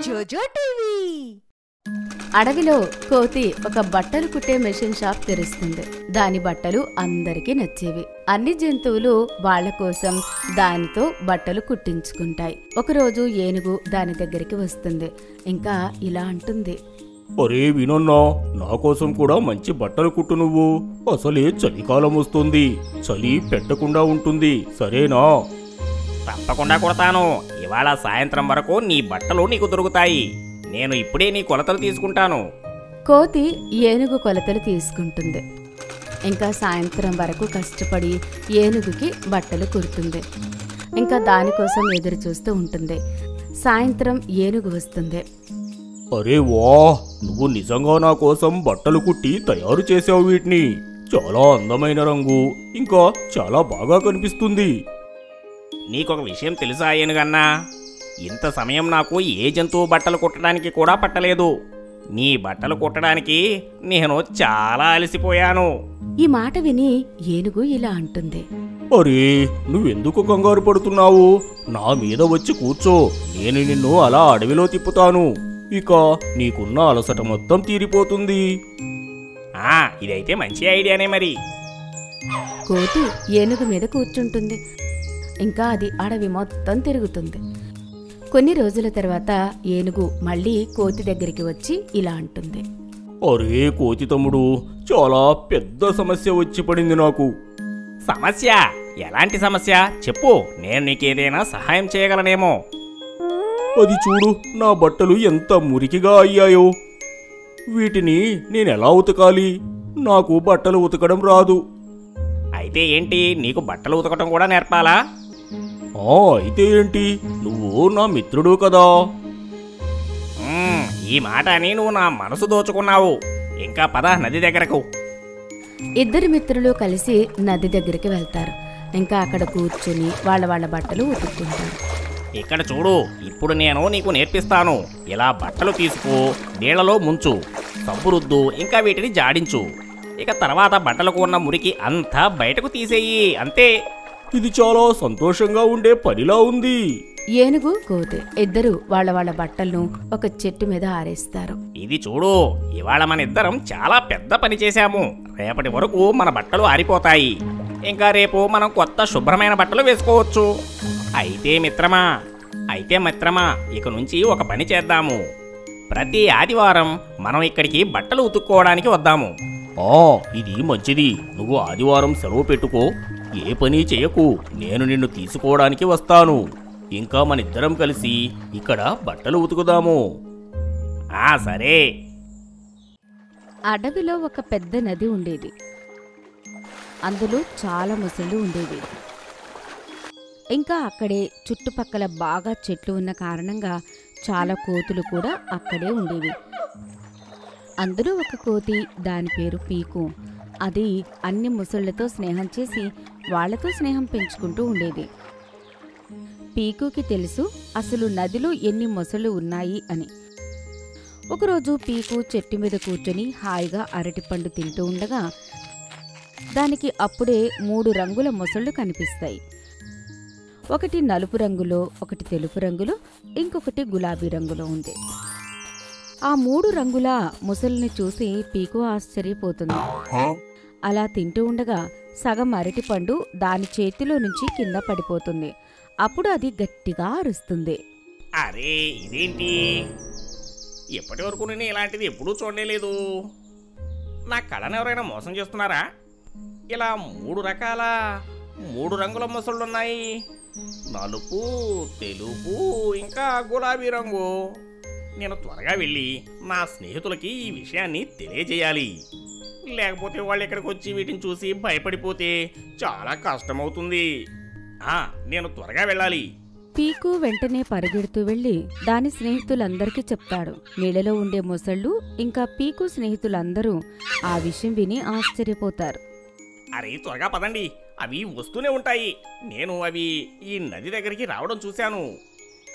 జోజో టీవీ. అడవిలో కోతి ఒక బట్టలు కుట్టే మెషిన్ షాప్ తెరుస్తుంది. దాని బట్టలు అందరికీ నచ్చేవి. అన్ని జంతువులు వాళ్ల కోసం దానితో బట్టలు కుట్టించుకుంటాయి. ఒకరోజు ఏనుగు దాని దగ్గరికి వస్తుంది. ఇంకా ఇలా అంటుంది, అరే వినన్నా, నా కోసం కూడా మంచి బట్టలు కుట్టు. నువ్వు అసలే చలికాలం వస్తుంది, చలి పెట్టకుండా ఉంటుంది, సరేనా? తప్పకుండా కుడతాను. ఇవాళ సాయంత్రం వరకు నీ బట్టలు నీకు దొరుకుతాయి. నేను ఇప్పుడే నీ కొలతలు తీసుకుంటాను. కోతి ఏనుగు కొలతలు తీసుకుంటుంది. ఇంకా సాయంత్రం వరకు కష్టపడి ఏనుగుకి బట్టలు కుడుతుంది. ఇంకా దానికోసం ఎదురు చూస్తూ ఉంటుంది. సాయంత్రం ఏనుగు వస్తుంది. అరే వా, నువ్వు నిజంగా నా కోసం బట్టలు కుట్టి తయారు చేసావు. వీటిని చాలా అందమైన రంగు, ఇంకా చాలా బాగా కనిపిస్తుంది. నీకొక విషయం తెలుసా ఏనుగన్నా? ఇంత సమయం నాకు ఏ జంతువు బట్టలు కుట్టడానికి కూడా పట్టలేదు. నీ బట్టలు కుట్టడానికి నేను చాలా అలసిపోయాను. ఈ మాట విని ఏనుగు ఇలా అంటుంది, అరే నువ్వెందుకు కంగారు పడుతున్నావు? నా మీద వచ్చి కూర్చో, నేను నిన్ను అలా అడవిలో తిప్పుతాను. ఇక నీకున్న అలసట మొత్తం తీరిపోతుంది. ఇదైతే మంచి ఐడియానే మరి. కోతి ఏనుగు మీద కూర్చుంటుంది. ఇంకా అది అడవి మొత్తం తిరుగుతుంది. కొన్ని రోజుల తర్వాత ఏనుగు మళ్ళీ కోతి దగ్గరికి వచ్చి ఇలా అంటుంది, అరే కోతి తమ్ముడు, చాలా పెద్ద సమస్య వచ్చి పడింది నాకు. సమస్య? ఎలాంటి సమస్య చెప్పు, నేను నీకేదైనా సహాయం చేయగలనేమో. అది చూడు, నా బట్టలు ఎంత మురికిగా అయ్యాయో. వీటిని నేనెలా ఉతకాలి? నాకు బట్టలు ఉతకడం రాదు. అయితే ఏంటి, నీకు బట్టలు ఉతకటం కూడా నేర్పాలా? అయితే ఏంటి, నువ్వు నా మిత్రుడు కదా. ఈ మాట అని నువ్వు నా మనసు దోచుకున్నావు. ఇంకా పద నది దగ్గరకు. ఇద్దరు మిత్రులు కలిసి నది దగ్గరికి వెళ్తారు. ఇంకా అక్కడ కూర్చుని వాళ్ళ బట్టలు ఉతుక్కుంటారు. ఇక్కడ చూడు, ఇప్పుడు నేను నీకు నేర్పిస్తాను. ఇలా బట్టలు తీసుకో, నీళ్లలో ముంచు, సబ్బు రుద్దు, ఇంకా వీటిని జాడించు. ఇక తర్వాత బట్టలకు ఉన్న మురికి అంతా బయటకు తీసేయి, అంతే. ఇది చాలా సంతోషంగా ఉండే పనిలా ఉంది. ఏనుగు కోతి ఇద్దరు వాళ్ళ బట్టలను ఒక చెట్టు మీద ఆరేస్తారు. ఇది చూడు, ఇవాళ మన ఇద్దరం చాలా పెద్ద పని చేశాము. రేపటి వరకు మన బట్టలు ఆరిపోతాయి. ఇంకా రేపు మనం కొత్త శుభ్రమైన బట్టలు వేసుకోవచ్చు. అయితే మిత్రమా, ఇక నుంచి ఒక పని చేద్దాము. ప్రతి ఆదివారం మనం ఇక్కడికి బట్టలు ఉతుక్కోవడానికి వద్దాము. ఇది మంచిది. నువ్వు ఆదివారం సెలవు పెట్టుకో, ఏ పని చేయకు. నేను నిన్ను తీసుకోవడానికి వస్తాను. ఇంకా మనిద్దరం కలిసి ఇక్కడ బట్టలు ఉతుకుదాము. సరే. అడవిలో ఒక పెద్ద నది ఉండేది. అందులో చాలా ముసళ్ళు ఉండేవి. ఇంకా అక్కడే చుట్టుపక్కల బాగా చెట్లు ఉన్న కారణంగా చాలా కోతులు కూడా అక్కడే ఉండేవి. అందులో ఒక కోతి, దాని పేరు పీకు. అది అన్ని ముసళ్లతో స్నేహం చేసి వాళ్లతో స్నేహం పెంచుకుంటూ ఉండేది. పీకుకి తెలుసు అసలు నదిలో ఎన్ని మొసళ్ళు ఉన్నాయి అని. ఒకరోజు పీకు చెట్టు మీద కూర్చొని హాయిగా అరటిపండు తింటూ ఉండగా దానికి అప్పుడే 3 రంగుల మొసళ్ళు కనిపిస్తాయి. ఒకటి నలుపు రంగులో, ఒకటి తెలుపు రంగులో, ఇంకొకటి గులాబీ రంగులో ఉంది. ఆ 3 రంగుల ముసలిని చూసి పీకు ఆశ్చర్యపోతుంది. అలా తింటూ ఉండగా సగం అరటిపండు దాని చేతిలో నుంచి కింద పడిపోతుంది. అప్పుడు అది గట్టిగా అరుస్తుంది. అరే ఇదేంటి, ఎప్పటి వరకు నేను ఇలాంటిది ఎప్పుడూ చూడలేదు. నా కళను ఎవరైనా మోసం చేస్తున్నారా? ఇలా 3 రంగుల మొసళ్ళున్నాయి. నలుపు, తెలుపు, ఇంకా గులాబీ రంగు. నేను త్వరగా వెళ్ళి నా స్నేహితులకి ఈ విషయాన్ని తెలియజేయాలి. లేకపోతే వాళ్ళు ఇక్కడికి వచ్చి వీటిని చూసి భయపడిపోతే చాలా కష్టమవుతుంది. నేను త్వరగా వెళ్ళాలి. పీకు వెంటనే పరిగెడుతూ వెళ్ళి దాని స్నేహితులందరికీ చెప్తాడు. నీళ్ళలో ఉండే మొసళ్ళు ఇంకా పీకు స్నేహితులందరూ ఆ విషయం విని ఆశ్చర్యపోతారు. అరే త్వరగా పదండి, అవి వస్తూనే ఉంటాయి. నేను అవి ఈ నది దగ్గరికి రావడం చూశాను.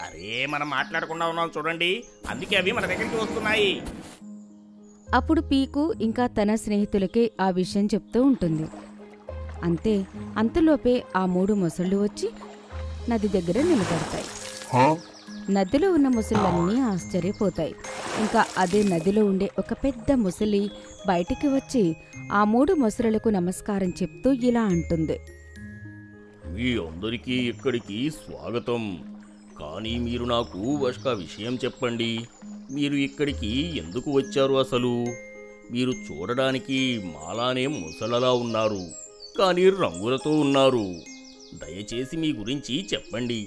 అరే మనం మాట్లాడకుండా ఉన్నాం చూడండి, అందుకే అవి మన దగ్గరికి వస్తున్నాయి. అప్పుడు పీకు ఇంకా తన స్నేహితులకే ఆ విషయం చెప్తూ ఉంటుంది. అంతే, అంతలోపే ఆ 3 మొసళ్ళు వచ్చి నది దగ్గర నిలబడతాయి. నదిలో ఉన్న ముసళ్ళన్నీ ఆశ్చర్యపోతాయి. ఇంకా అదే నదిలో ఉండే ఒక పెద్ద ముసలి బయటికి వచ్చి ఆ 3 ముసలులకు నమస్కారం చెప్తూ ఇలా అంటుంది. మీ అందరికీ ఇక్కడికి స్వాగతం. కానీ మీరు నాకు ఒక విషయం చెప్పండి. మీరు ఇక్కడికి ఎందుకు వచ్చారు అసలు? మీరు చూడడానికి మాలానే ముసలలా ఉన్నారు, కానీ రంగులతో ఉన్నారు. దయచేసి మీ గురించి చెప్పండి.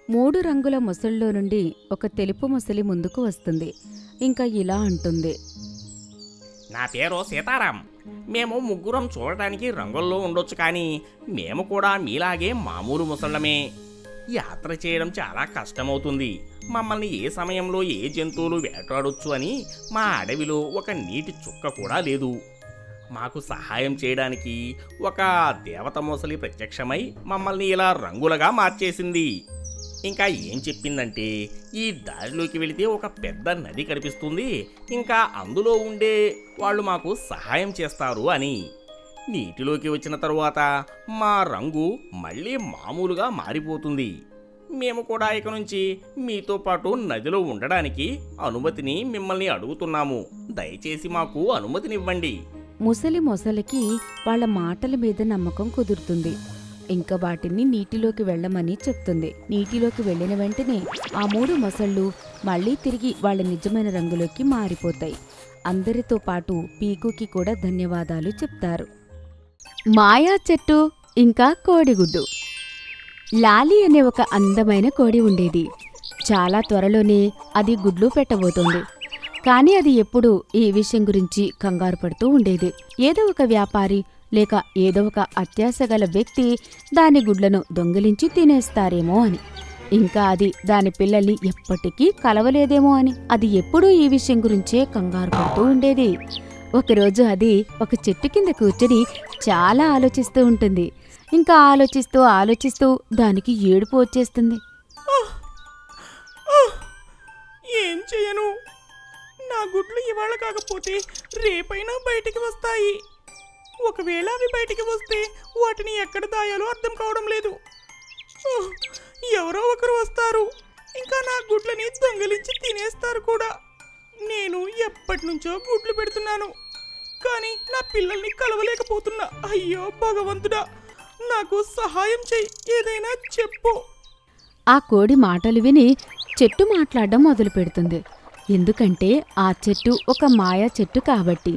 3 రంగుల ముసళ్ళలో నుండి ఒక తెలుపు ముసలి ముందుకు వస్తుంది. ఇంకా ఇలా అంటుంది. నా పేరు సీతారాం. మేము ముగ్గురం చూడడానికి రంగుల్లో ఉండొచ్చు, కానీ మేము కూడా మీలాగే మామూలు ముసళ్ళమే. యాత్ర చేయడం చాలా కష్టమవుతుంది. మమ్మల్ని ఏ సమయంలో ఏ జంతువులు వేటాడొచ్చు అని మా అడవిలో ఒక నీటి చుక్క కూడా లేదు. మాకు సహాయం చేయడానికి ఒక దేవత ముసలి ప్రత్యక్షమై మమ్మల్ని ఇలా రంగులుగా మార్చేసింది. ఇంకా ఏం చెప్పిందంటే, ఈ దారిలోకి వెళితే ఒక పెద్ద నది కనిపిస్తుంది, ఇంకా అందులో ఉండే వాళ్ళు మాకు సహాయం చేస్తారు అని. నీటిలోకి వచ్చిన తరువాత మా రంగు మళ్ళీ మామూలుగా మారిపోతుంది. మేము కూడా ఇక నుంచి మీతో పాటు నదిలో ఉండడానికి అనుమతిని మిమ్మల్ని అడుగుతున్నాము. దయచేసి మాకు అనుమతినివ్వండి. ముసలికి వాళ్ళ మాటల మీద నమ్మకం కుదురుతుంది. ఇంకా వాటిని నీటిలోకి వెళ్ళమని చెప్తుంది. నీటిలోకి వెళ్ళిన వెంటనే ఆ 3 మొసళ్ళు మళ్ళీ తిరిగి వాళ్ళ నిజమైన రంగులోకి మారిపోతాయి. అందరితో పాటు పీకుకి కూడా ధన్యవాదాలు చెప్తారు. మాయా చెట్టు ఇంకా కోడిగుడ్డు. లాలి అనే ఒక అందమైన కోడి ఉండేది. చాలా త్వరలోనే అది గుడ్లు పెట్టబోతోంది. కానీ అది ఎప్పుడూ ఈ విషయం గురించి కంగారు పడుతూ ఉండేది. ఏదో ఒక వ్యాపారి లేక ఏదో ఒక అత్యాశగల వ్యక్తి దాని గుడ్లను దొంగిలించి తినేస్తారేమో అని. ఇంకా అది దాని పిల్లల్ని ఎప్పటికీ కలవలేదేమో అని అది ఎప్పుడూ ఈ విషయం గురించే కంగారు పడుతూ ఉండేది. ఒకరోజు అది ఒక చెట్టు కింద కూర్చొని చాలా ఆలోచిస్తూ ఉంటుంది. ఇంకా ఆలోచిస్తూ దానికి ఏడుపు వచ్చేస్తుంది. ఏం చేయను? నా గుడ్లు ఇవాళ కాకపోతే రేపైనా బయటికి వస్తాయి. ఒకవేళ అవి బయటికి వస్తే వాటిని ఎక్కడ దాయాలో అర్థం కావడం లేదు. ఎవరో ఒకరు వస్తారు, ఇంకా నా గుడ్లని దొంగిలించి తినేస్తారు కూడా. నేను ఎప్పటి నుంచో గుడ్లు పెడుతున్నాను, కానీ నా పిల్లల్ని కలవలేకపోతున్నా. అయ్యో భగవంతుడా, నాకు సహాయం చెయ్యి, ఏదైనా చెప్పు. ఆ కోడి మాటలు విని చెట్టు మాట్లాడడం మొదలు పెడుతుంది. ఎందుకంటే ఆ చెట్టు ఒక మాయా చెట్టు కాబట్టి.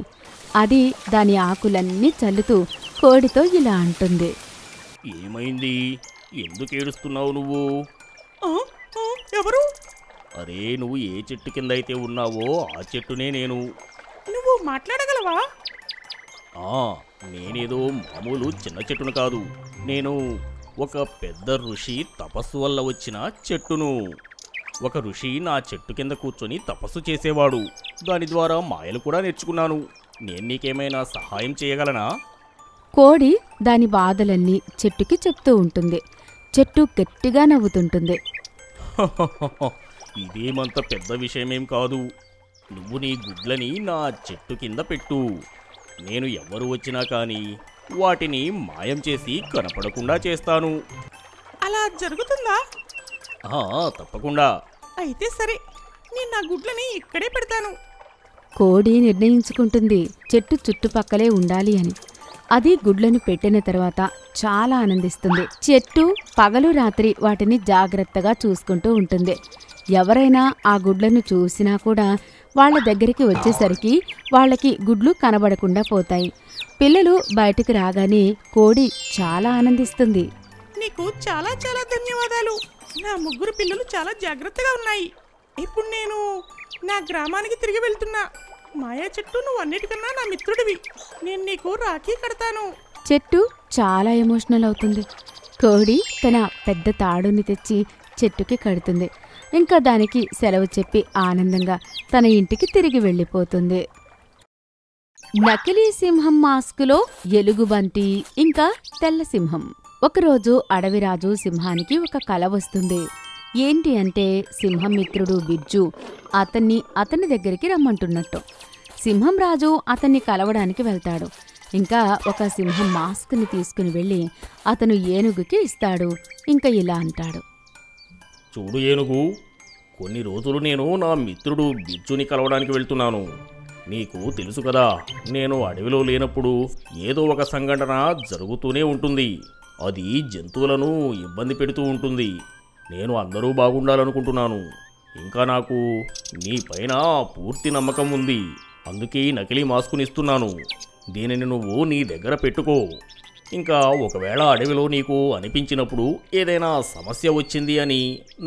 అది దాని ఆకులన్నీ చల్లుతూ కోడితో ఇలా అంటుంది. ఏమైంది? ఎందుకు ఏడుస్తున్నావు నువ్వు? ఎవరు? అరే, నువ్వు ఏ చెట్టు కింద అయితే ఉన్నావో ఆ చెట్టునే నేను. నువ్వు మాట్లాడగలవా? నేనేదో మామూలు చిన్న చెట్టును కాదు. నేను ఒక పెద్ద ఋషి తపస్సు వల్ల వచ్చిన చెట్టును. ఒక ఋషి నా చెట్టు కింద కూర్చొని తపస్సు చేసేవాడు. దాని ద్వారా మాయలు కూడా నేర్చుకున్నాను. నేను నీకేమైనా సహాయం చేయగలనా? కోడి దాని బాధలన్నీ చెట్టుకి చెప్తూ ఉంటుంది. చెట్టు గట్టిగా నవ్వుతుంటుంది. ఇదేమంత పెద్ద విషయమేం కాదు. నువ్వు నీ గుడ్లని నా చెట్టు కింద పెట్టు. నేను ఎవరు వచ్చినా కానీ వాటిని మాయం చేసి కనపడకుండా చేస్తాను. అలా జరుగుతుందా? తప్పకుండా. అయితే సరే, నేను నా గుడ్లని ఇక్కడే పెడతాను. కోడి నిర్ణయించుకుంటుంది చెట్టు చుట్టుపక్కలే ఉండాలి అని. అది గుడ్లను పెట్టిన తర్వాత చాలా ఆనందిస్తుంది. చెట్టు పగలు రాత్రి వాటిని జాగ్రత్తగా చూసుకుంటూ ఉంటుంది. ఎవరైనా ఆ గుడ్లను చూసినా కూడా వాళ్ళ దగ్గరికి వచ్చేసరికి వాళ్ళకి గుడ్లు కనబడకుండా పోతాయి. పిల్లలు బయటికి రాగానే కోడి చాలా ఆనందిస్తుంది. నీకు చాలా చాలా ధన్యవాదాలు. నా 3 పిల్లలు చాలా జాగ్రత్తగా ఉన్నాయి. ఇప్పుడు నేను నా గ్రామానికి తిరిగి వెళ్తున్నా. మాయా చెట్టు, నువ్వు అన్నిటికన్నా నా మిత్రుడివి. నేను నీకు రాఖీ కడతాను. చెట్టు చాలా ఎమోషనల్ అవుతుంది. కోడి తన పెద్ద తాడుని తెచ్చి చెట్టుకి కడుతుంది. ఇంకా దానికి సెలవు చెప్పి ఆనందంగా తన ఇంటికి తిరిగి వెళ్ళిపోతుంది. నకిలీ సింహం మాస్కులో ఎలుగుబంటి ఇంకా తెల్ల సింహం. ఒకరోజు అడవిరాజు సింహానికి ఒక కల వస్తుంది. ఏంటి అంటే సింహం మిత్రుడు బిజ్జు అతని దగ్గరికి రమ్మంటున్నట్టు. సింహం రాజు అతన్ని కలవడానికి వెళ్తాడు. ఇంకా ఒక సింహం మాస్క్ని తీసుకుని వెళ్ళి అతను ఏనుగుకి ఇస్తాడు. ఇంకా ఇలా అంటాడు. చూడు ఏనుగు, కొన్ని రోజులు నేను నా మిత్రుడు బిజ్జుని కలవడానికి వెళ్తున్నాను. నీకు తెలుసు కదా, నేను అడవిలో లేనప్పుడు ఏదో ఒక సంఘటన జరుగుతూనే ఉంటుంది. అది జంతువులను ఇబ్బంది పెడుతూ ఉంటుంది. నేను అందరూ బాగుండాలనుకుంటున్నాను. ఇంకా నాకు నీ పైన పూర్తి నమ్మకం ఉంది. అందుకే ఈ నకిలీ మాస్కుని ఇస్తున్నాను. దీనిని నువ్వు నీ దగ్గర పెట్టుకో. ఇంకా ఒకవేళ అడవిలో నీకు అనిపించినప్పుడు ఏదైనా సమస్య వచ్చింది అని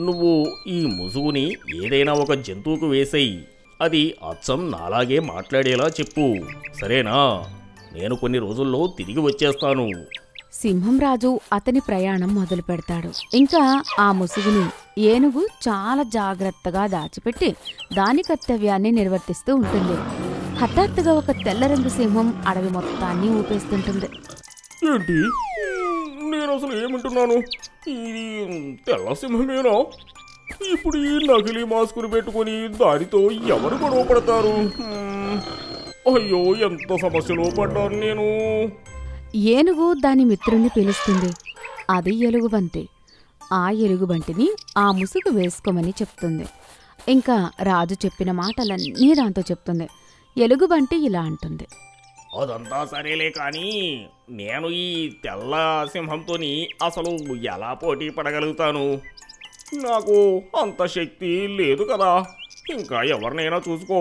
నువ్వు ఈ ముసుగుని ఏదైనా ఒక జంతువుకు వేసేయి. అది అచ్చం నాలాగే మాట్లాడేలా చెప్పు, సరేనా? నేను కొన్ని రోజుల్లో తిరిగి వచ్చేస్తాను. సింహం రాజు అతని ప్రయాణం మొదలు పెడతాడు. ఇంకా ఆ ముసుగుని ఏనుగు చాలా జాగ్రత్తగా దాచిపెట్టి దాని కర్తవ్యాన్ని నిర్వర్తిస్తూ ఉంటుంది. హఠాత్తుగా ఒక తెల్ల రంగు సింహం అడవి మొత్తాన్ని ఊపేస్తుంటుంది. ఏంటి? నేను అసలు ఏమంటున్నాను? ఇది తెల్ల సింహమేనా? ఇప్పుడు ఈ నకిలీ మాస్కుని పెట్టుకొని దానితో ఎవరు గొడవ పడతారు? అయ్యో, ఎంత సమస్యలో పడ్డాను నేను. ఏనుగు దాని మిత్రుణ్ణి పిలుస్తుంది. అది ఎలుగుబంటి. ఆ ఎలుగుబంటిని ఆ ముసుగు వేసుకోమని చెప్తుంది. ఇంకా రాజు చెప్పిన మాటలన్నీ దాంతో చెప్తుంది. ఎలుగుబంటి ఇలా అంటుంది. అదంతా సరేలే, కానీ నేను ఈ తెల్ల సింహంతోని అసలు ఎలా పోటీ పడగలుగుతాను? నాకు అంత శక్తి లేదు కదా. ఇంకా ఎవరినైనా చూసుకో.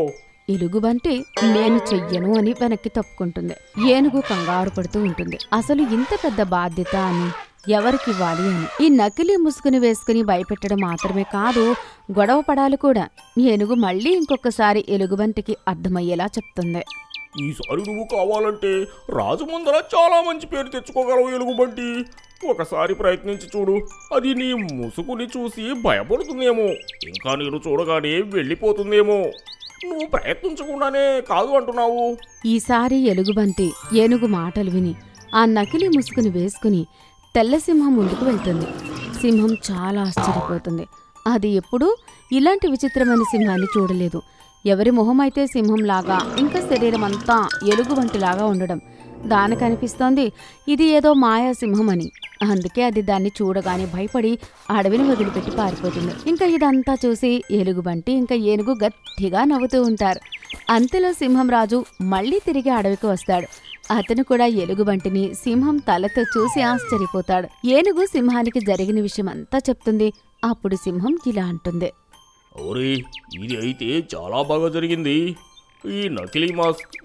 ఎలుగుబంటి నేను చెయ్యను అని వెనక్కి తప్పుకుంటుంది. ఏనుగు కంగారు పడుతూ ఉంటుంది. అసలు ఇంత పెద్ద బాధ్యత అని ఎవరికివ్వాలి అని. ఈ నకిలీ ముసుగుని వేసుకుని భయపెట్టడం మాత్రమే కాదు, గొడవ పడాలి కూడా. ఏనుగు మళ్ళీ ఇంకొకసారి ఎలుగుబంటికి అర్థమయ్యేలా చెప్తుంది. ఈసారి నువ్వు కావాలంటే రాజు ముందర చాలా మంచి పేరు తెచ్చుకోగలవు ఎలుగుబంటి. ఒకసారి ప్రయత్నించి చూడు. అది నీ ముసుగుని చూసి భయపడుతుందేమో, ఇంకా నేను చూడగానే వెళ్ళిపోతుందేమో. నువ్వు ప్రయత్నించకుండానే కాదు అంటున్నావు. ఈసారి ఎలుగుబంటి ఏనుగు మాటలు విని ఆ నకిలీ ముసుగుని వేసుకుని తెల్లసింహం ముందుకు వెళ్తుంది. సింహం చాలా ఆశ్చర్యపోతుంది. అది ఎప్పుడూ ఇలాంటి విచిత్రమైన సింహాన్ని చూడలేదు. ఎవరి మొహమైతే సింహంలాగా, ఇంకా శరీరం అంతా ఎలుగుబంటిలాగా ఉండడం దానికనిపిస్తోంది ఇది ఏదో మాయా సింహం అని. అందుకే అది దాన్ని చూడగానే భయపడి అడవిని వదిలిపెట్టి పారిపోతుంది. ఇంకా ఇదంతా చూసి ఎలుగుబంటి ఇంకా ఏనుగు గట్టిగా నవ్వుతూ ఉంటారు. అంతలో సింహం రాజు మళ్ళీ తిరిగి అడవికి వస్తాడు. అతను కూడా ఎలుగుబంటిని సింహం తలతో చూసి ఆశ్చర్యపోతాడు. ఏనుగు సింహానికి జరిగిన విషయం అంతా చెప్తుంది. అప్పుడు సింహం ఇలా అంటుంది. ఓరే, ఇది అయితే చాలా బాగా జరిగింది. ఈ నకిలీ మాస్క్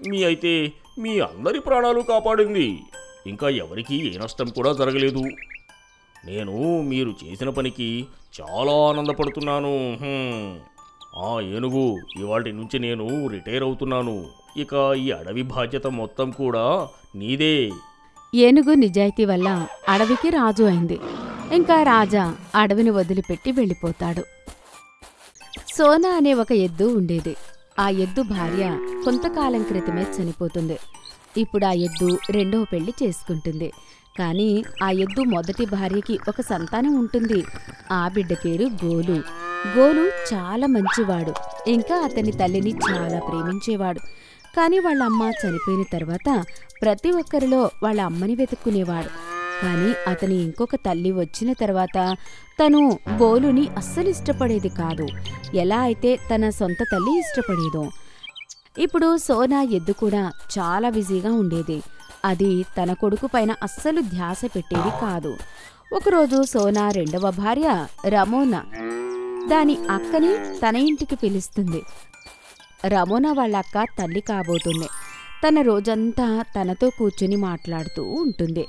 మీ అందరి ప్రాణాలు కాపాడింది. ఇంకా ఎవరికీ ఏ నష్టం కూడా జరగలేదు. నేను మీరు చేసిన పనికి చాలా ఆనందపడుతున్నాను. ఏనుగు, ఇవాటి నుంచి నేను రిటైర్ అవుతున్నాను. ఇక ఈ అడవి బాధ్యత మొత్తం కూడా నీదే. ఏనుగు నిజాయితీ వల్ల అడవికి రాజు అయింది. ఇంకా రాజా అడవిని వదిలిపెట్టి వెళ్ళిపోతాడు. సోనా అనే ఒక ఎద్దు ఉండేది. ఆ ఎద్దు భార్య కొంతకాలం క్రితమే చనిపోతుంది. ఇప్పుడు ఆ ఎద్దు రెండవ పెళ్లి చేసుకుంటుంది. కానీ ఆ ఎద్దు మొదటి భార్యకి ఒక సంతానం ఉంటుంది. ఆ బిడ్డ పేరు గోలు. గోలు చాలా మంచివాడు. ఇంకా అతని తల్లిని చాలా ప్రేమించేవాడు. కానీ వాళ్ళ అమ్మ చనిపోయిన తర్వాత ప్రతి ఒక్కరిలో వాళ్ళ అమ్మని వెతుక్కునేవాడు. కానీ అతని ఇంకొక తల్లి వచ్చిన తర్వాత తను గోలుని అస్సలు ఇష్టపడేది కాదు, ఎలా అయితే తన సొంత తల్లి ఇష్టపడేదో. ఇప్పుడు సోనా ఎద్దు కూడా చాలా బిజీగా ఉండేది. అది తన కొడుకు పైన అస్సలు ధ్యాస పెట్టేది కాదు. ఒకరోజు సోనా రెండవ భార్య రమోనా దాని అక్కని తన ఇంటికి పిలుస్తుంది. రమోనా వాళ్ళ అక్క తల్లి కాబోతుంది. తన రోజంతా తనతో కూర్చుని మాట్లాడుతూ ఉంటుంది.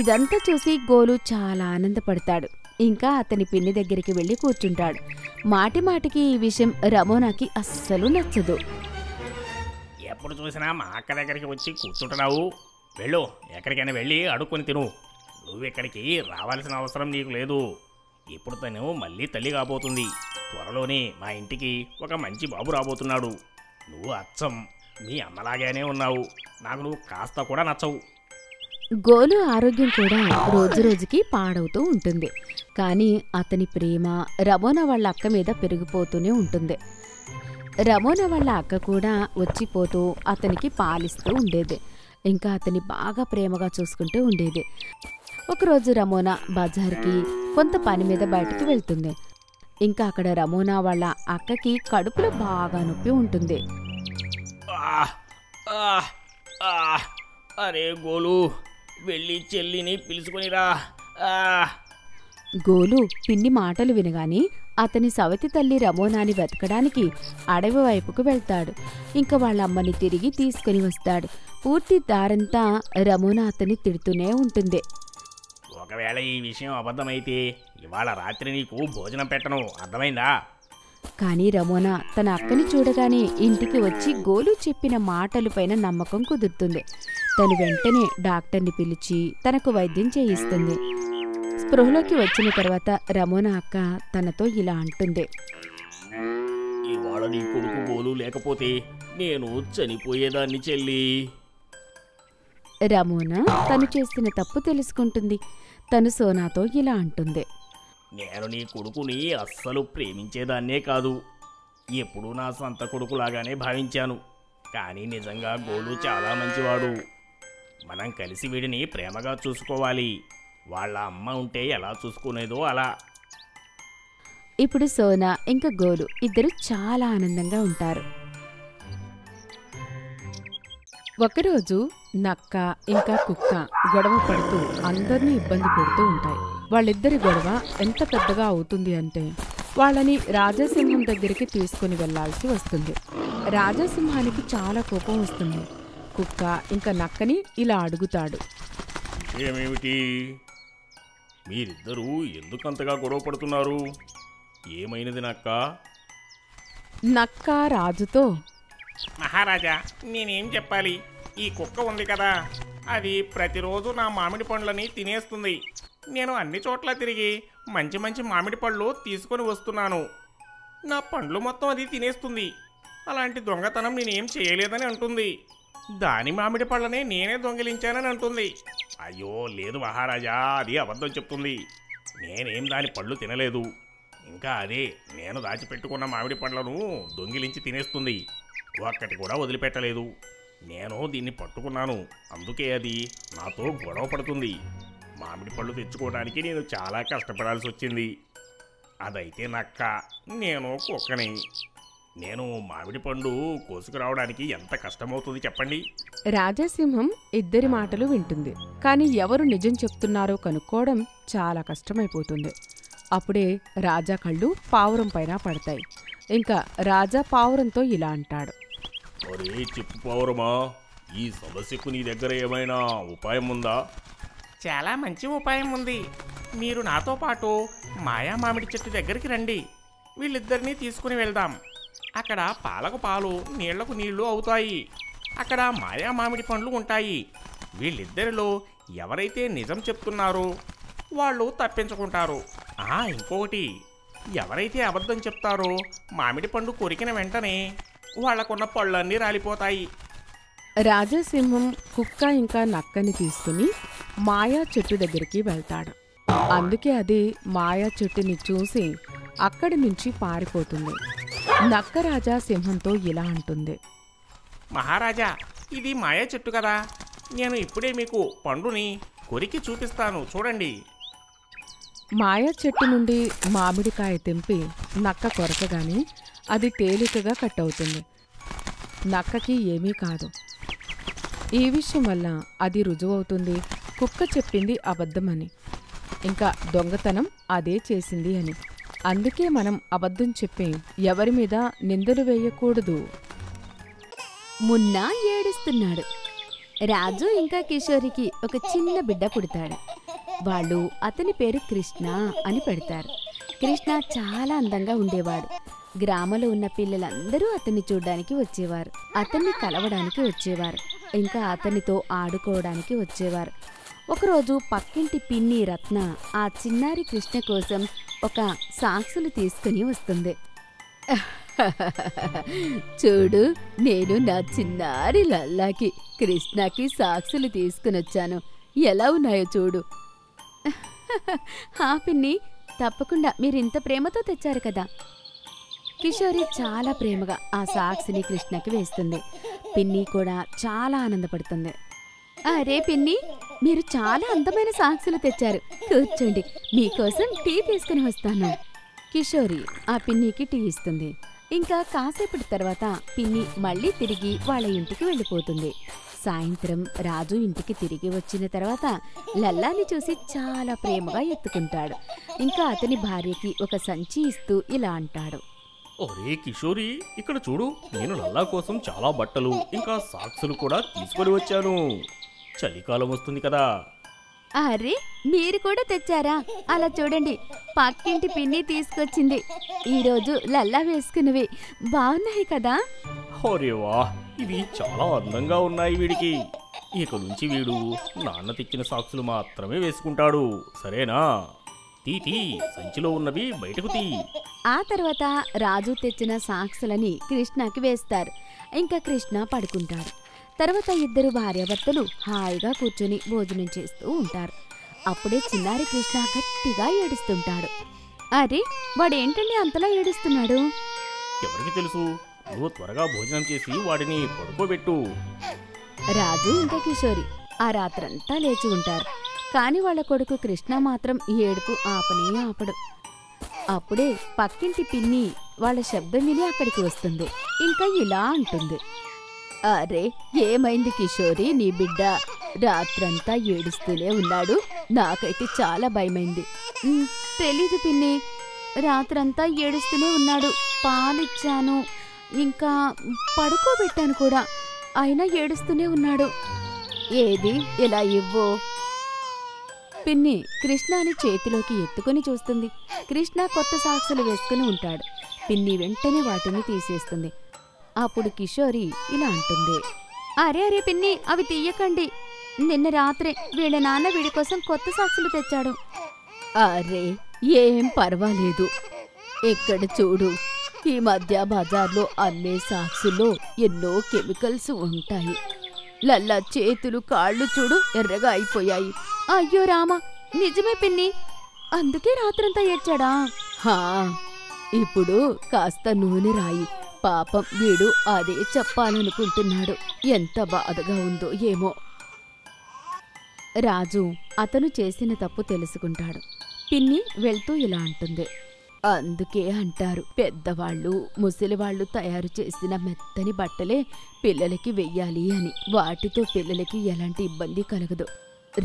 ఇదంతా చూసి గోలు చాలా ఆనందపడతాడు. ఇంకా అతని పిన్ని దగ్గరికి వెళ్ళి కూర్చుంటాడు. మాటి మాటికి ఈ విషయం రమోనాకి అస్సలు నచ్చదు. ఎప్పుడు చూసినా మా అక్క దగ్గరికి వచ్చి కూర్చుంటున్నావు. వెళ్ళు, ఎక్కడికైనా వెళ్ళి అడుక్కొని తిను. నువ్వెక్కడికి రావాల్సిన అవసరం నీకు లేదు. ఇప్పుడు తను మళ్ళీ తల్లి కాబోతుంది. త్వరలోనే మా ఇంటికి ఒక మంచి బాబు రాబోతున్నాడు. నువ్వు అచ్చం మీ అమ్మలాగానే ఉన్నావు. నాకు నువ్వు కాస్త కూడా నచ్చవు. గోలు ఆరోగ్యం కూడా రోజురోజుకి పాడవుతూ ఉంటుంది. కానీ అతని ప్రేమ రమోనా వాళ్ళ అక్క మీద పెరిగిపోతూనే ఉంటుంది. రమోనా వాళ్ళ అక్క కూడా వచ్చిపోతూ అతనికి పాలిస్తూ ఉండేది. ఇంకా అతన్ని బాగా ప్రేమగా చూసుకుంటూ ఉండేది. ఒకరోజు రమోనా బజార్కి కొంత పని మీద బయటకు వెళ్తుంది. ఇంకా అక్కడ రమోనా వాళ్ళ అక్కకి కడుపులో బాగా నొప్పి ఉంటుంది. ఆహ్! ఆహ్! ఆహ్! అరే గోలు, వెళ్ళి చెల్లిని పిలుచుకొనిరా. గోలు పిన్ని మాటలు వినగాని అతని సవతి తల్లి రమోనాని వెతకడానికి అడవి వైపుకు వెళ్తాడు. ఇంకా వాళ్ళమ్మని తిరిగి తీసుకుని వస్తాడు. పూర్తి దారంతా రమోనా అతన్ని తిడుతూనే ఉంటుంది. ఒకవేళ ఈ విషయం అబద్ధమైతే ఇవాళ రాత్రి నీకు భోజనం పెట్టను, అర్థమైందా? కానీ రమోనా తన అక్కని చూడగానే ఇంటికి వచ్చి గోలు చెప్పిన మాటలపైన నమ్మకం కుదురుతుంది. తను వెంటనే డాక్టర్ని పిలిచి తనకు వైద్యం చేయిస్తుంది. స్పృహలోకి వచ్చిన తర్వాత రమోనా అక్క తనతో ఇలా అంటుంది. ఇవాళ నీ కొడుకు గోలు లేకపోతే నేను చనిపోయేదాన్ని చెల్లి. రమోనా తను చేసిన తప్పు తెలుసుకుంటుంది. తను సోనాతో ఇలా అంటుంది. నేను నీ కొడుకుని అస్సలు ప్రేమించేదాన్నే కాదు, ఎప్పుడూ నా సొంత కొడుకులాగానే భావించాను. కానీ నిజంగా గోలు చాలా మంచివాడు. మనం కలిసి వీడిని ప్రేమగా చూసుకోవాలి. వాళ్ళ అమ్మ ఉంటే ఎలా చూసుకునేదో అలా. ఇప్పుడు సోనా ఇంకా గోలు ఇద్దరు చాలా ఆనందంగా ఉంటారు. ఒకరోజు నక్క ఇంకా కుక్క గొడవ పడుతూ అందరినీ ఇబ్బంది పెడుతూ ఉంటాయి. వాళ్ళిద్దరి గొడవ ఎంత పెద్దగా అవుతుంది అంటే వాళ్ళని రాజాసింహం దగ్గరికి తీసుకుని వెళ్లాల్సి వస్తుంది. రాజాసింహానికి చాలా కోపం వస్తుంది. కుక్క ఇంకా నక్కని ఇలా అడుగుతాడు. ఏమేమిటి? మీరిద్దరూ ఎందుకంతగా గొడవ పడుతున్నారు? ఏమైనది నక్క? నక్క రాజుతో, మహారాజా, నేనేం చెప్పాలి? ఈ కుక్క ఉంది కదా, అది ప్రతిరోజు నా మామిడి పండ్లని తినేస్తుంది. నేను అన్ని చోట్ల తిరిగి మంచి మంచి మామిడి పళ్ళు తీసుకొని వస్తున్నాను. నా పండ్లు మొత్తం అది తినేస్తుంది. అలాంటి దొంగతనం నేనేం చేయలేదని అంటుంది. దాని మామిడి పళ్ళనే నేనే దొంగిలించానని అంటుంది. అయ్యో లేదు మహారాజా, అది అబద్ధం చెప్తుంది. నేనేం దాని పళ్ళు తినలేదు. ఇంకా అదే నేను దాచిపెట్టుకున్న మామిడి పండ్లను దొంగిలించి తినేస్తుంది. ఒక్కటి కూడా వదిలిపెట్టలేదు. నేను దీన్ని పట్టుకున్నాను, అందుకే అది నాతో గొడవ పడుతుంది. మామిడి పళ్ళు తెచ్చుకోవడానికి నేను చాలా కష్టపడాల్సి వచ్చింది. అదైతే నక్క, నేను కుక్కని. నేను మామిడి పండు కోసుకురావడానికి ఎంత కష్టమవుతుంది చెప్పండి? రాజాసింహం ఇద్దరి మాటలు వింటుంది. కానీ ఎవరు నిజం చెప్తున్నారో కనుక్కోవడం చాలా కష్టమైపోతుంది. అప్పుడే రాజా కళ్ళు పావురం పైన పడతాయి. ఇంకా రాజా పావురంతో ఇలా అంటాడు. ఒరే చెప్పు పావురమా, ఈ సమస్యకు నీ దగ్గర ఏమైనా ఉపాయం ఉందా? చాలా మంచి ఉపాయం ఉంది. మీరు నాతో పాటు మాయా మామిడి చెట్టు దగ్గరికి రండి. వీళ్ళిద్దరినీ తీసుకుని వెళ్దాం. అక్కడ పాలకు పాలు, నీళ్లకు నీళ్లు అవుతాయి. అక్కడ మాయా మామిడి పండ్లు ఉంటాయి. వీళ్ళిద్దరిలో ఎవరైతే నిజం చెప్తున్నారో వాళ్ళు తప్పించుకుంటారు. ఇంకొకటి, ఎవరైతే అబద్ధం చెప్తారో మామిడి పండు కొరికిన వెంటనే వాళ్లకున్న పళ్ళన్నీ రాలిపోతాయి. రాజాసింహం కుక్క ఇంకా నక్కని తీసుకుని మాయా చెట్టు దగ్గరికి వెళ్తాడు. అందుకే అది మాయా చెట్టుని చూసి అక్కడి నుంచి పారిపోతుంది. నక్క రాజా సింహంతో ఇలా అంటుంది. మహారాజా, ఇది మాయా చెట్టు కదా, నేను ఇప్పుడే మీకు పండుని కొరికి చూపిస్తాను, చూడండి. మాయా చెట్టు నుండి మామిడికాయ తెంపి నక్క కొరకగానే అది తేలికగా కట్ అవుతుంది. నక్కకి ఏమీ కాదు. ఈ విషయం వల్ల అది రుజువవుతుంది కుక్క చెప్పింది అబద్ధమని, ఇంకా దొంగతనం అదే చేసింది అని. అందుకే మనం అబద్ధం చెప్పి ఎవరి మీద నిందలు వేయకూడదు. మున్నా ఏడుస్తున్నాడు. రాజు ఇంకా కిషోరికి ఒక చిన్న బిడ్డ పుడతాడు. వాళ్ళు అతని పేరు కృష్ణ అని పెడతారు. కృష్ణ చాలా అందంగా ఉండేవాడు. గ్రామంలో ఉన్న పిల్లలందరూ అతన్ని చూడ్డానికి వచ్చేవారు, అతన్ని కలవడానికి వచ్చేవారు, ఇంకా అతనితో ఆడుకోవడానికి వచ్చేవారు. ఒకరోజు పక్కింటి పిన్ని రత్న ఆ చిన్నారి కృష్ణ కోసం ఒక సాక్సులు తీసుకుని వస్తుంది. చూడు, నేను నా చిన్నారి లల్లాకి కృష్ణకి సాక్సులు తీసుకునొచ్చాను, ఎలా ఉన్నాయో చూడు. పిన్ని, తప్పకుండా మీరింత ప్రేమతో తెచ్చారు కదా. కిషోరి చాలా ప్రేమగా ఆ సాక్స్ని కృష్ణకి వేస్తుంది. పిన్ని కూడా చాలా ఆనందపడుతుంది. అరే పిన్ని, మీరు చాలా అందమైన సాక్సులు తెచ్చారు, కూర్చోండి, మీకోసం టీ తీసుకుని వస్తాను. కిషోరి ఆ పిన్నికి టీ ఇస్తుంది. ఇంకా కాసేపటి తర్వాత పిన్ని మళ్ళీ తిరిగి వాళ్ళ ఇంటికి వెళ్ళిపోతుంది. సాయంత్రం రాజు ఇంటికి తిరిగి వచ్చిన తర్వాత లల్లాని చూసి చాలా ప్రేమగా ఎత్తుకుంటాడు. ఇంకా అతని భార్యకి ఒక సంచి ఇస్తూ ఇలా అంటాడు. ఒరే కిషోరి, ఇక్కడ చూడు, నేను లల్లా కోసం చాలా బట్టలు ఇంకా సాక్సులు కూడా తీసుకొని వచ్చాను. చలికాలం వస్తుంది కదా. అరే, మీరు కూడా తెచ్చారా? అలా చూడండి, పక్కింటి పిన్ని తీసుకొచ్చింది. ఈరోజు లల్లా వేసుకున్నవి బాగున్నాయి కదా. ఒరే వా, ఇవి చాలా అందంగా ఉన్నాయి వీడికి. ఇక నుంచి వీడు నాన్న తెచ్చిన సాక్సులు మాత్రమే వేసుకుంటాడు, సరేనా? తీ సంచిలో ఉన్నవి బయటకు తీ. ఆ తర్వాత రాజు తెచ్చిన సాక్సులని కృష్ణకి వేస్తారు. ఇంకా కృష్ణ పడుకుంటాడు. తర్వాత ఇద్దరు భార్యాభర్తలు హాయిగా కూర్చొని భోజనం చేస్తూ ఉంటారు. అప్పుడే చిన్నారి కృష్ణ గట్టిగా ఏడుస్తుంటాడు. అరే, వాడేంటండి అంతలా ఏడుస్తున్నాడు? ఎవరికి తెలుసు, నువ్వు త్వరగా భోజనం చేసి వాడిని పడుకోబెట్టు. రాజు ఇంకా కిషోరి ఆ రాత్రంతా లేచి ఉంటారు. కాని వాళ్ళ కొడుకు కృష్ణ మాత్రం ఏడుపు ఆపనే ఆపడు. అప్పుడే పక్కింటి పిన్ని వాళ్ళ శబ్దం విని అక్కడికి వస్తుంది. ఇంకా ఇలా అంటుంది. అరే, ఏమైంది కిషోరి, నీ బిడ్డ రాత్రంతా ఏడుస్తూనే ఉన్నాడు. నాకైతే చాలా భయమైంది. తెలీదు పిన్ని, రాత్రంతా ఏడుస్తూనే ఉన్నాడు. పాలిచ్చాను, ఇంకా పడుకోబెట్టాను కూడా, అయినా ఏడుస్తూనే ఉన్నాడు. ఏది ఇలా ఇవ్వు. పిన్ని కృష్ణని చేతిలోకి ఎత్తుకుని చూస్తుంది. కృష్ణ కొత్త సాక్సులు వేసుకుని ఉంటాడు. పిన్ని వెంటనే వాటిని తీసేస్తుంది. అప్పుడు కిషోరి ఇలా అంటుంది. అరే అరే పిన్ని, అవి తీయకండి. నిన్న రాత్రే వీళ్ళ నాన్న వీడి కోసం కొత్త సాక్సులు తెచ్చాడు. అరే, ఏం పర్వాలేదు. ఇక్కడ చూడు, ఈ మధ్య బజార్లో అమ్మే సాక్సుల్లో ఎన్నో కెమికల్స్ ఉంటాయి. లల్లా చేతులు కాళ్ళు చూడు ఎర్రగా అయిపోయాయి. అయ్యో రామా, నిజమే పిన్ని, అందుకే రాత్రంతా ఏడ్చాడా? హా, ఇప్పుడు కాస్త నూనె రాయి. పాపం వీడు అదే చెప్పాలనుకుంటున్నాడు. ఎంత బాధగా ఉందో ఏమో. రాజు అతను చేసిన తప్పు తెలుసుకుంటాడు. పిన్ని వెళ్తూ ఇలా అంటుంది. అందుకే అంటారు, పెద్దవాళ్ళు ముసలివాళ్లు తయారు చేసిన మెత్తని బట్టలే పిల్లలకి వెయ్యాలి అని. వాటితో పిల్లలకి ఎలాంటి ఇబ్బంది కలగదు.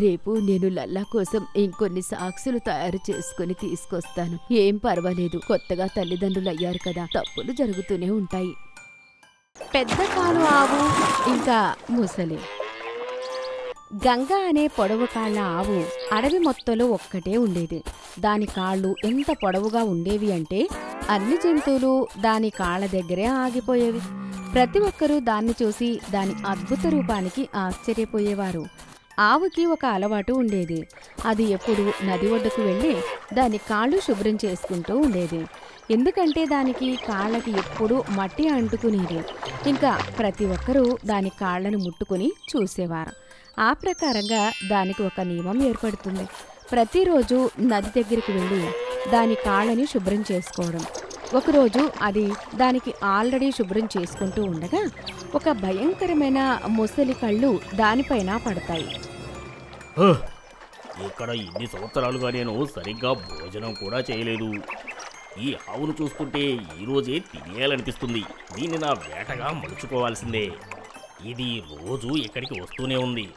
రేపు నేను లల్లా కోసం ఇంకొన్ని సాక్సులు తయారు చేసుకుని తీసుకొస్తాను. ఏం పర్వాలేదు, కొత్తగా తల్లిదండ్రులు అయ్యారు కదా, తప్పులు జరుగుతూనే ఉంటాయి. పెద్ద కాలు ఆవు ఇంకా ముసలి. గంగ అనే పొడవు కాళ్ల ఆవు అడవి మొత్తంలో ఒక్కటే ఉండేది. దాని కాళ్ళు ఎంత పొడవుగా ఉండేవి అంటే అన్ని జంతువులు దాని కాళ్ల దగ్గరే ఆగిపోయేవి. ప్రతి ఒక్కరూ దాన్ని చూసి దాని అద్భుత రూపానికి ఆశ్చర్యపోయేవారు. ఆవుకి ఒక అలవాటు ఉండేది. అది ఎప్పుడు నది ఒడ్డుకు వెళ్ళి దాని కాళ్ళు శుభ్రం చేసుకుంటూ ఉండేది. ఎందుకంటే దానికి కాళ్ళకి ఎప్పుడూ మట్టి అంటుకునేది. ఇంకా ప్రతి ఒక్కరూ దాని కాళ్లను ముట్టుకుని చూసేవారు. ఆ ప్రకారంగా దానికి ఒక నియమం ఏర్పడుతుంది. ప్రతిరోజు నది దగ్గరికి వెళ్ళి దాని కాళ్ళని శుభ్రం చేసుకోవడం. ఒకరోజు అది దానికి ఆల్రెడీ శుభ్రం చేసుకుంటూ ఉండగా ఒక భయంకరమైన ముసలి కళ్ళు దానిపైన పడతాయి. ఇక్కడ ఇన్ని సంవత్సరాలుగా నేను సరిగ్గా భోజనం కూడా చేయలేదు. ఈ ఆవును చూస్తుంటే ఈరోజే తినేయాలనిపిస్తుంది. దీన్ని నా వేటగా మలుచుకోవాల్సిందే. ఇది రోజు ఇక్కడికి వస్తూనే ఉంది.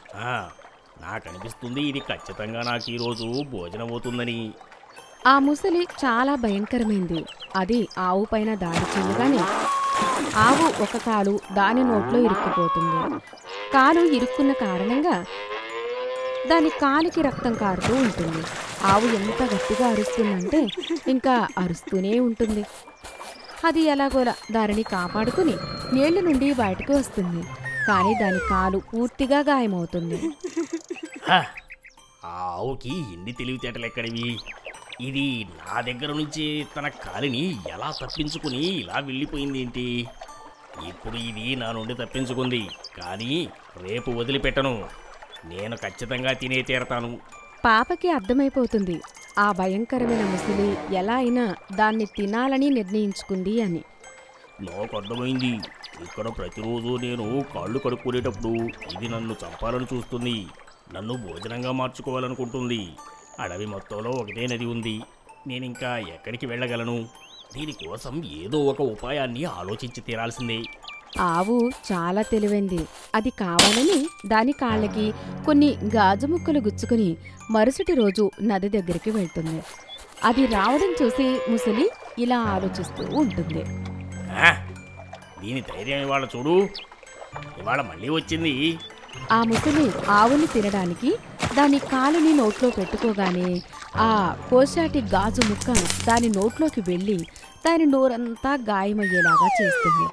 నాకనిపిస్తుంది ఇది ఖచ్చితంగా నాకు ఈరోజు భోజనం అవుతుందని. ఆ ముసలి చాలా భయంకరమైంది. అది ఆవు పైన దాడి చేయగానే ఆవు ఒక కాలు దాని నోట్లో ఇరుక్కుపోతుంది. కాలు ఇరుక్కున్న కారణంగా దాని కాలికి రక్తం కారుతూ ఉంటుంది. ఆవు ఎంత గట్టిగా అరుస్తుందంటే ఇంకా అరుస్తూనే ఉంటుంది. అది ఎలాగోలా దానిని కాపాడుకుని నీళ్ల నుండి బయటకు వస్తుంది. కానీ దాని కాలు పూర్తిగా గాయమవుతుంది. ఆ ఆవుకి ఎన్ని తెలివితేటలెక్కడివి! ఇది నా దగ్గర నుంచి తన కాలిని ఎలా తప్పించుకుని ఇలా వెళ్ళిపోయింది ఏంటి? ఇప్పుడు ఇది నా నుండి తప్పించుకుంది, కానీ రేపు వదిలిపెట్టను. నేను ఖచ్చితంగా తినే తీరతాను. పాపకి అర్థమైపోతుంది ఆ భయంకరమైన ముసలి ఎలా అయినా దాన్ని తినాలని నిర్ణయించుకుంది అని. నాకు అర్థమైంది. ఇక్కడ ప్రతిరోజు నేను కాళ్ళు కడుక్కునేటప్పుడు ఇది నన్ను చంపాలని చూస్తుంది. నన్ను భోజనంగా మార్చుకోవాలనుకుంటుంది. అడవి మొత్తంలో ఒకటే నది ఉంది. నేనింకా ఎక్కడికి వెళ్ళగలను? దీనికోసం ఏదో ఒక ఉపాయాన్ని ఆలోచించి తీరాల్సిందే. ఆవు చాలా తెలివైంది. అది కావాలని దాని కాళ్ళకి కొన్ని గాజు ముక్కలు గుచ్చుకుని మరుసటి రోజు నది దగ్గరికి వెళ్తుంది. అది రావడం చూసి ముసలి ఇలా ఆలోచిస్తూ ఉంటుంది. ఆ, దీని ధైర్యం ఇవాళ చూడు, ఇవాళ మళ్ళీ వచ్చింది. ఆ ముసలి ఆవుని తినడానికి దాని కాలుని నోట్లో పెట్టుకోగానే ఆ కోశాటి గాజు ముక్క దాని నోట్లోకి వెళ్ళి దాని నోరంతా గాయమయ్యేలాగా చేస్తుంది.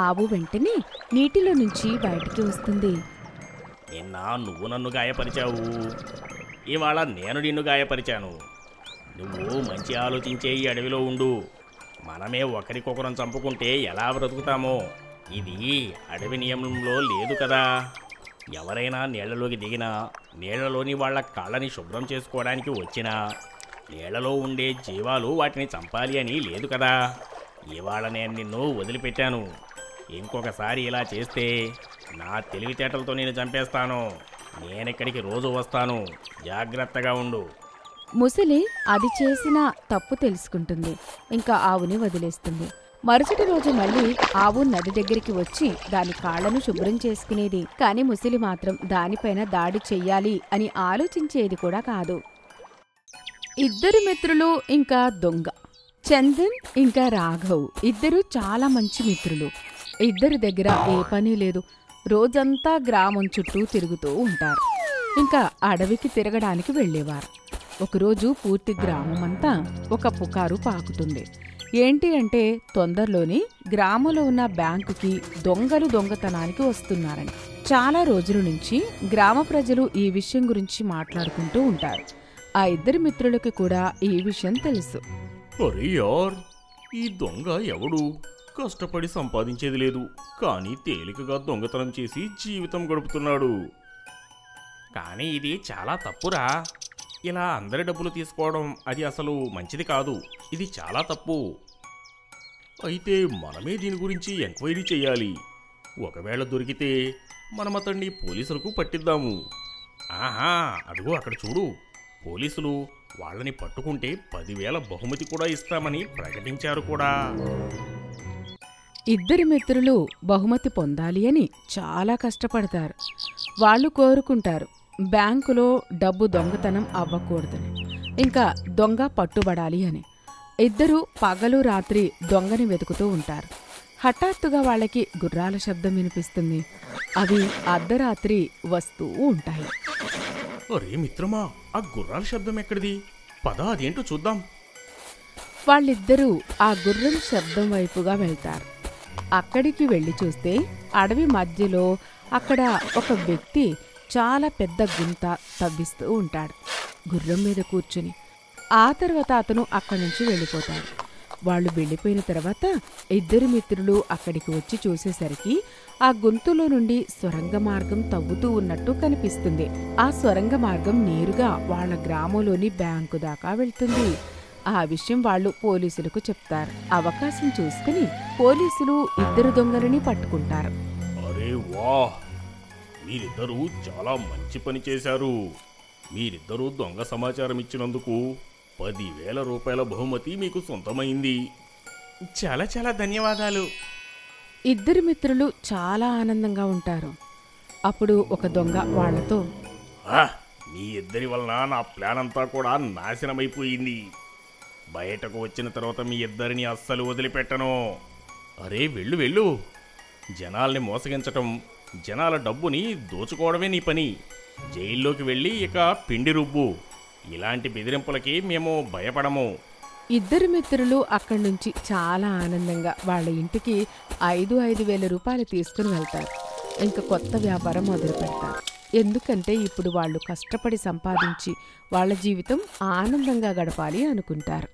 ఆవు వెంటనే నీటిలో నుంచి బయటికి వస్తుంది. నిన్న నువ్వు నన్ను గాయపరిచావు, ఇవాళ నేను నిన్ను గాయపరిచాను. నువ్వు మంచి ఆలోచించే ఈ అడవిలో ఉండు. మనమే ఒకరికొకరం చంపుకుంటే ఎలా బ్రతుకుతామో? ఇది అడవి నియమంలో లేదు కదా. ఎవరైనా నీళ్లలోకి దిగినా, నీళ్లలోని వాళ్ళ కాళ్ళని శుభ్రం చేసుకోవడానికి వచ్చినా, నీళ్లలో ఉండే జీవాలు వాటిని చంపాలి అని లేదు కదా. ఇవాళ నేను నిన్ను వదిలిపెట్టాను. ఇంకొకసారి ఇలా చేస్తే నా తెలివితేటలతో నేను చంపేస్తాను. నేనెక్కడికి రోజు వస్తాను, జాగ్రత్తగా ఉండు. ముసలి అది చేసిన తప్పు తెలుసుకుంటుంది. ఇంకా ఆవుని వదిలేస్తుంది. మరుసటి రోజు మళ్ళీ ఆవు నది దగ్గరికి వచ్చి దాని కాళ్లను శుభ్రం చేసుకునేది. కాని ముసలి మాత్రం దానిపైన దాడి చెయ్యాలి అని ఆలోచించేది కూడా కాదు. ఇద్దరు మిత్రులు ఇంకా దొంగ, చందన్ ఇంకా రాఘవ్ ఇద్దరు చాలా మంచి మిత్రులు. ఇద్దరి దగ్గర ఏ పని లేదు. రోజంతా గ్రామం చుట్టూ తిరుగుతూ ఉంటారు. ఇంకా అడవికి తిరగడానికి వెళ్ళేవారు. ఒకరోజు పూర్తి గ్రామమంతా ఒక పుకారు పాకుతుంది. ఏంటి అంటే తొందరలోనే గ్రామంలో ఉన్న బ్యాంకుకి దొంగలు దొంగతనానికి వస్తున్నారని. చాలా రోజుల నుంచి గ్రామ ప్రజలు ఈ విషయం గురించి మాట్లాడుకుంటూ ఉంటారు. ఆ ఇద్దరి మిత్రులకి కూడా ఈ విషయం తెలుసు. అరే యార్, ఈ దొంగ ఎవడు? కష్టపడి సంపాదించేది లేదు, కానీ తేలికగా దొంగతనం చేసి జీవితం గడుపుతున్నాడు. కానీ ఇది చాలా తప్పురా. ఇలా అందరి డబ్బులు తీసుకోవడం అది అసలు మంచిది కాదు. ఇది చాలా తప్పు. అయితే మనమే దీని గురించి ఎంక్వైరీ చేయాలి. ఒకవేళ దొరికితే మనం అతన్ని పోలీసులకు పట్టిద్దాము. ఆహా, అదిగో అక్కడ చూడు, పోలీసులు వాళ్ళని పట్టుకుంటే 10,000 బహుమతి కూడా ఇస్తామని ప్రకటించారు కూడా. ఇద్దరి మిత్రులు బహుమతి పొందాలి అని చాలా కష్టపడతారు. వాళ్ళు కోరుకుంటారు బ్యాంకులో డబ్బు దొంగతనం అవ్వకూడదని, ఇంకా దొంగ పట్టుబడాలి అని. ఇద్దరూ పగలు రాత్రి దొంగని వెతుకుతూ ఉంటారు. హఠాత్తుగా వాళ్ళకి గుర్రాల శబ్దం వినిపిస్తుంది. అవి అర్ధరాత్రి వస్తూ ఉంటాయి. అరే మిత్రమా, ఆ గుర్రాల శబ్దం ఎక్కడిది? పద అదేంటో చూద్దాం. వాళ్ళిద్దరూ ఆ గుర్రం శబ్దం వైపుగా వెళ్తారు. అక్కడికి వెళ్ళి చూస్తే అడవి మధ్యలో అక్కడ ఒక వ్యక్తి చాలా పెద్ద గుంత తవ్విస్తూ ఉంటాడు గుర్రం మీద కూర్చుని. ఆ తర్వాత అతను అక్కడి నుంచి వెళ్ళిపోతాడు. వాళ్ళు వెళ్ళిపోయిన తర్వాత ఇద్దరు మిత్రులు అక్కడికి వచ్చి చూసేసరికి ఆ గొంతులో నుండి సొరంగ మార్గం తవ్వుతూ ఉన్నట్టు కనిపిస్తుంది. ఆ సొరంగ మార్గం నేరుగా వాళ్ళ గ్రామంలోని బ్యాంకు దాకా వెళ్తుంది. ఆ విషయం వాళ్ళు పోలీసులకు చెప్తారు. అవకాశం చూసుకుని పోలీసులు ఇద్దరు దొంగలని పట్టుకుంటారు. అరే వాహ్, మీరిద్దరూ చాలా మంచి పని చేశారు. మీరిద్దరూ దొంగ సమాచారం ఇచ్చినందుకు 10,000 రూపాయల బహుమతి మీకు సొంతమైంది. చాలా చాలా ధన్యవాదాలు. ఇద్దరు మిత్రులు చాలా ఆనందంగా ఉంటారు. అప్పుడు ఒక దొంగ వాళ్లతో, మీ ఇద్దరి వలన నా ప్లాన్ అంతా కూడా నాశనమైపోయింది. బయటకు వచ్చిన తర్వాత మీ ఇద్దరిని అస్సలు వదిలిపెట్టను. అరే వెళ్ళు వెళ్ళు, జనాల్ని మోసగించటం, జనాల డబ్బుని దోచుకోవడమే నీ పని. జైల్లోకి వెళ్ళి ఇక పిండి రుబ్బు. ఇలాంటి బెదిరింపులకి మేము భయపడము. ఇద్దరు మిత్రులు అక్కడి నుంచి చాలా ఆనందంగా వాళ్ళ ఇంటికి 5,000 రూపాయలు తీసుకుని వెళ్తారు. ఇంకా కొత్త వ్యాపారం మొదలు పెడతారు. ఎందుకంటే ఇప్పుడు వాళ్ళు కష్టపడి సంపాదించి వాళ్ళ జీవితం ఆనందంగా గడపాలి అనుకుంటారు.